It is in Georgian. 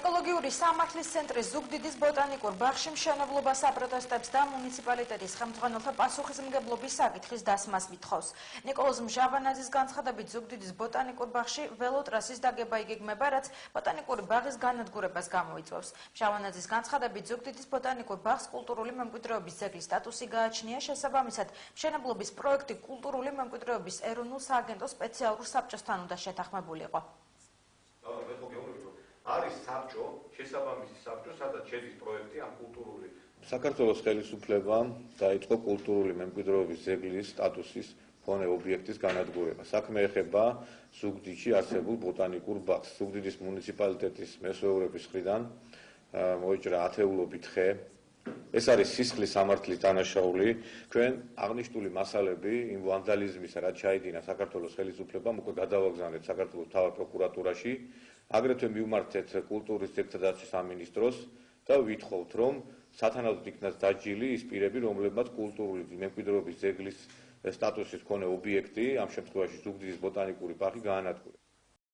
ეკოლოგიური სამართლის ცენტრის ზუგდიდის ბოტანიკურ ბაღში მშენებლობას აპროტესტებს და მუნიციპალიტეტის ხელმძღვანელთა პასუხისმგებლობის საკითხის დასმას ვითხოვს. ნიკოლოზ მჟავანაძის განცხადებით ზუგდიდის ბოტანიკურ ბაღში ველოტრასის დაგება იგეგმება, რაც ბოტანიკური ბაღის განადგურებას გამოიწვევს. მჟავანაძის განცხადებით ზუგდიდის ბოტანიკურ ბაღს კულტურული მემკვიდრეობის ძეგლის სტატუსი გააჩნია, შესაბამისად მშენებლობის პროექტი კულტურული მემკვიდრეობის ეროვნულ სააგენტოს სპეციალურ საბჭოსთან უნდა შეთანხმებულიყო. არის საბჭო, შესაბამისი საბჭო, სადაც შედის პროექტი ამ კულტურული. საქართველოს ხელისუფლებამ დაიწყო კულტურული მემკვიდრეობის ძეგლის სტატუსის მქონე ობიექტის განადგურება. საქმე ეხება ზუგდიდში არსებულ ბოტანიკურ ბაღს. ზუგდიდის მუნიციპალიტეტის მესვეურების მხრიდან მოიჭრა ათეულობით ხე. ეს არის სისხლის სამართლის დანაშაული. ჩვენ აღნიშნული მასალები იმ ვანდალიზმისა, რაც ჩაიდინა საქართველოს ხელისუფლებამ, უკვე გადავაგზავნეთ საქართველოს მთავარ პროკურატურაში. აგრეთვე მივმართეთ კულტურის ძეგლთა დაცვის სამინისტროს და ვითხოვთ, რომ სათანადოდ იქნას დაჯილი ის პირები, რომლებმაც კულტურული მემკვიდრეობის ძეგლის სტატუსის მქონე ობიექტი, ამ შემთხვევაში ზუგდიდის ბოტანიკური ბაღი გაანადგურეს.